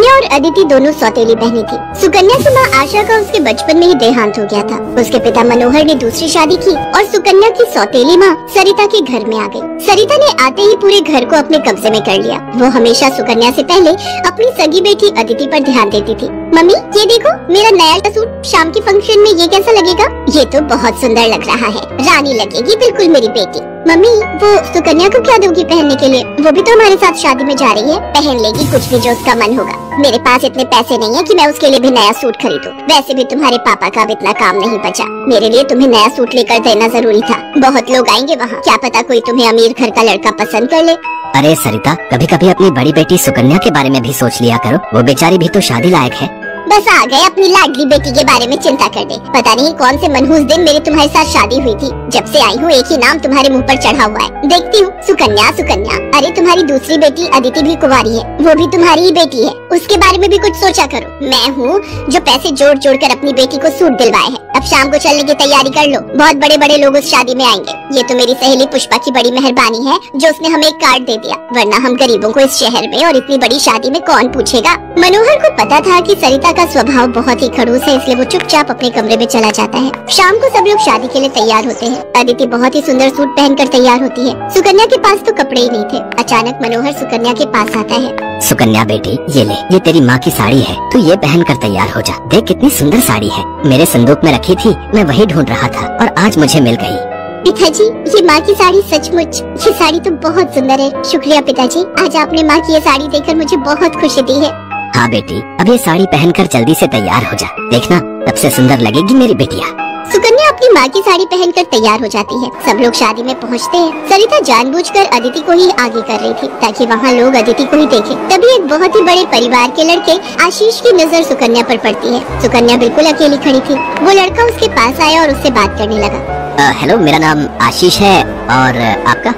सुकन्या और अदिति दोनों सौतेली बहनें थी। सुकन्या की माँ आशा का उसके बचपन में ही देहांत हो गया था। उसके पिता मनोहर ने दूसरी शादी की और सुकन्या की सौतेली माँ सरिता के घर में आ गई। सरिता ने आते ही पूरे घर को अपने कब्जे में कर लिया। वो हमेशा सुकन्या से पहले अपनी सगी बेटी अदिति पर ध्यान देती थी। मम्मी ये देखो मेरा नया सूट, शाम के फंक्शन में ये कैसा लगेगा? ये तो बहुत सुंदर लग रहा है, रानी लगेगी बिल्कुल मेरी बेटी। मम्मी वो सुकन्या को क्या दोगी पहनने के लिए? वो भी तो हमारे साथ शादी में जा रही है, पहन लेगी कुछ भी जो उसका मन होगा। मेरे पास इतने पैसे नहीं है कि मैं उसके लिए भी नया सूट खरीदूं। वैसे भी तुम्हारे पापा का अब इतना काम नहीं बचा। मेरे लिए तुम्हें नया सूट लेकर देना जरूरी था। बहुत लोग आएंगे वहाँ, क्या पता कोई तुम्हें अमीर घर का लड़का पसंद कर ले। अरे सरिता, कभी कभी अपनी बड़ी बेटी सुकन्या के बारे में भी सोच लिया करो। वो बेचारी भी तो शादी लायक है। बस आ गए अपनी लाडली बेटी के बारे में चिंता करने। पता नहीं कौन से मनहूस दिन मेरी तुम्हारे साथ शादी हुई थी। जब से आई हूँ एक ही नाम तुम्हारे मुंह पर चढ़ा हुआ है। देखती हूँ सुकन्या सुकन्या। अरे तुम्हारी दूसरी बेटी अदिति भी कुंवारी है, वो भी तुम्हारी ही बेटी है। उसके बारे में भी कुछ सोचा करो। मैं हूँ जो पैसे जोड़ जोड़ कर अपनी बेटी को सूट दिलवाए हैं। अब शाम को चलने की तैयारी कर लो, बहुत बड़े बड़े लोग उस शादी में आएंगे। ये तो मेरी सहेली पुष्पा की बड़ी मेहरबानी है जो उसने हमें एक कार्ड दे दिया, वरना हम गरीबों को इस शहर में और इतनी बड़ी शादी में कौन पूछेगा। मनोहर को पता था कि सरिता का स्वभाव बहुत ही खड़ूस है, इसलिए वो चुपचाप अपने कमरे में चला जाता है। शाम को सब लोग शादी के लिए तैयार होते हैं। अदिति बहुत ही सुंदर सूट पहनकर तैयार होती है। सुकन्या के पास तो कपड़े ही नहीं थे। अचानक मनोहर सुकन्या के पास आता है। सुकन्या बेटी, ये ले, ये तेरी माँ की साड़ी है, तू ये पहन कर तैयार हो जा। देख कितनी सुंदर साड़ी है, मेरे संदूक में रखी थी, मैं वही ढूंढ रहा था और आज मुझे मिल गई। पिताजी ये माँ की साड़ी सचमुच, ये साड़ी तो बहुत सुंदर है। शुक्रिया पिताजी, आज आपने माँ की ये साड़ी देखकर मुझे बहुत खुशी दी है। हाँ बेटी, अब ये साड़ी पहनकर जल्दी से तैयार हो जा, देखना तब से सुंदर लगेगी मेरी बेटिया। सुकन्या अपनी माँ की साड़ी पहनकर तैयार हो जाती है। सब लोग शादी में पहुँचते हैं। सरिता जानबूझकर अदिति को ही आगे कर रही थी ताकि वहाँ लोग अदिति को ही देखें। तभी एक बहुत ही बड़े परिवार के लड़के आशीष की नजर सुकन्या पर पड़ती है। सुकन्या बिल्कुल अकेली खड़ी थी। वो लड़का उसके पास आया और उससे बात करने लगा। हेलो, मेरा नाम आशीष है और आपका?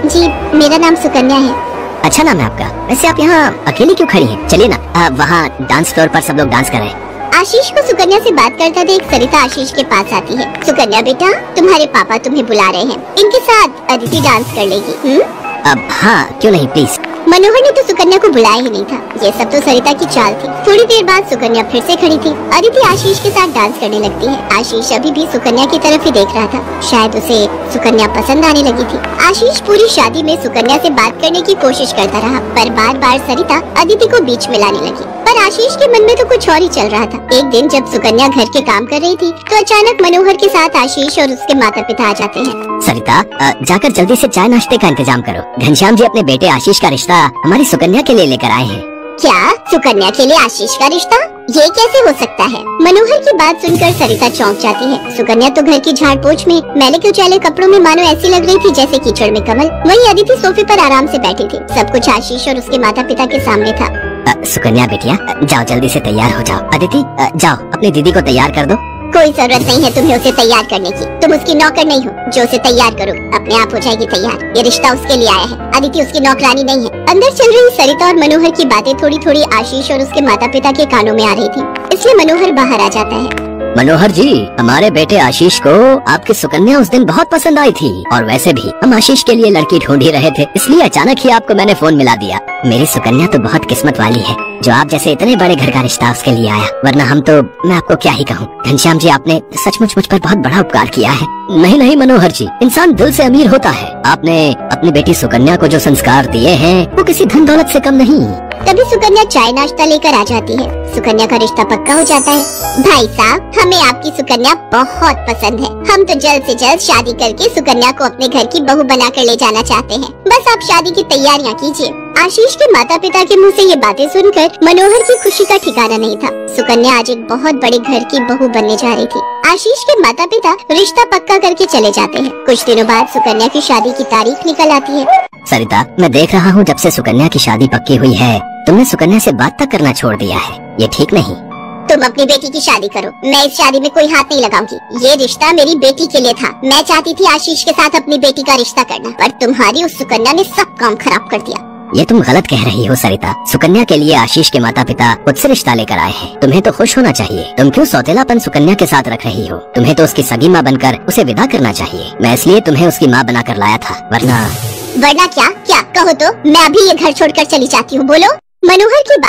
जी मेरा नाम सुकन्या है। अच्छा नाम है आपका। वैसे आप यहाँ अकेली क्यों खड़ी हैं? चलिए ना, वहाँ डांस फ्लोर पर सब लोग डांस कर रहे हैं। आशीष को सुकन्या से बात करता देख सरिता आशीष के पास आती है। सुकन्या बेटा, तुम्हारे पापा तुम्हें बुला रहे हैं, इनके साथ अदिति डांस कर लेगी। अब हाँ, क्यों नहीं, प्लीज। मनोहर ने तो सुकन्या को बुलाया ही नहीं था। ये सब तो सरिता की चाल थी। थोड़ी देर बाद सुकन्या फिर से खड़ी थी। अदिति आशीष के साथ डांस करने लगती है। आशीष अभी भी सुकन्या की तरफ ही देख रहा था। शायद उसे सुकन्या पसंद आने लगी थी। आशीष पूरी शादी में सुकन्या से बात करने की कोशिश करता रहा, पर बार बार सरिता अदिति को बीच में लाने लगी। पर आशीष के मन में तो कुछ और ही चल रहा था। एक दिन जब सुकन्या घर के काम कर रही थी तो अचानक मनोहर के साथ आशीष और उसके माता पिता आ जाते हैं। सरिता, जाकर जल्दी से चाय नाश्ते का इंतजाम करो। घनश्याम जी अपने बेटे आशीष का रिश्ता हमारी सुकन्या के लिए लेकर आए हैं। क्या? सुकन्या के लिए आशीष का रिश्ता? ये कैसे हो सकता है? मनोहर की बात सुनकर सरिता चौंक जाती है। सुकन्या तो घर की झाड़ पोछ में मैले कुचैले कपड़ों में मानो ऐसी लग रही थी जैसे कीचड़ में कमल। वहीं अदिति सोफे पर आराम से बैठी थी। सब कुछ आशीष और उसके माता पिता के सामने था। सुकन्या बेटिया, जाओ जल्दी से तैयार हो जाओ। अदिति, जाओ अपनी दीदी को तैयार कर दो। कोई जरूरत नहीं है तुम्हें उसे तैयार करने की। तुम उसकी नौकर नहीं हो जो उसे तैयार करो, अपने आप हो जाएगी तैयार। ये रिश्ता उसके लिए आया है, अदिति उसकी नौकरानी नहीं है। अंदर चल रही सरिता और मनोहर की बातें थोड़ी थोड़ी आशीष और उसके माता पिता के कानों में आ रही थी, इसलिए मनोहर बाहर आ जाता है। मनोहर जी, हमारे बेटे आशीष को आपकी सुकन्या उस दिन बहुत पसंद आई थी और वैसे भी हम आशीष के लिए लड़की ढूंढ ही रहे थे, इसलिए अचानक ही आपको मैंने फोन मिला दिया। मेरी सुकन्या तो बहुत किस्मत वाली है जो आप जैसे इतने बड़े घर का रिश्ता उसके लिए आया, वरना हम तो, मैं आपको क्या ही कहूँ। घनश्याम जी, आपने सचमुच मुझ पर बहुत बड़ा उपकार किया है। नहीं नहीं मनोहर जी, इंसान दिल से अमीर होता है। आपने अपनी बेटी सुकन्या को जो संस्कार दिए हैं वो किसी धन दौलत से कम नहीं। तभी सुकन्या चाय नाश्ता लेकर आ जाती है। सुकन्या का रिश्ता पक्का हो जाता है। भाई साहब, हमें आपकी सुकन्या बहुत पसंद है। हम तो जल्द से जल्द शादी करके सुकन्या को अपने घर की बहू बनाकर ले जाना चाहते हैं। बस आप शादी की तैयारियां कीजिए। आशीष के माता पिता के मुंह से ये बातें सुनकर मनोहर की खुशी का ठिकाना नहीं था। सुकन्या आज एक बहुत बड़े घर की बहू बनने जा रही थी। आशीष के माता पिता रिश्ता पक्का करके चले जाते हैं। कुछ दिनों बाद सुकन्या की शादी की तारीख निकल आती है। सरिता, मैं देख रहा हूँ जब से सुकन्या की शादी पक्की हुई है तुमने सुकन्या से बात तक करना छोड़ दिया है। ये ठीक नहीं। तुम अपनी बेटी की शादी करो, मैं इस शादी में कोई हाथ नहीं लगाऊंगी। ये रिश्ता मेरी बेटी के लिए था। मैं चाहती थी आशीष के साथ अपनी बेटी का रिश्ता करना, पर तुम्हारी उस सुकन्या ने सब काम खराब कर दिया। ये तुम गलत कह रही हो सरिता। सुकन्या के लिए आशीष के माता पिता खुद से रिश्ता लेकर आए हैं। तुम्हें तो खुश होना चाहिए। तुम क्यों सौतेलापन सुकन्या के साथ रख रही हो? तुम्हें तो उसकी सगी माँ बनकर उसे विदा करना चाहिए। मैं इसलिए तुम्हें उसकी माँ बनाकर लाया था, वरना क्या? क्या कहो तो मैं अभी ये घर छोड़कर चली जाती हूँ। बोलो। मनोहर की बात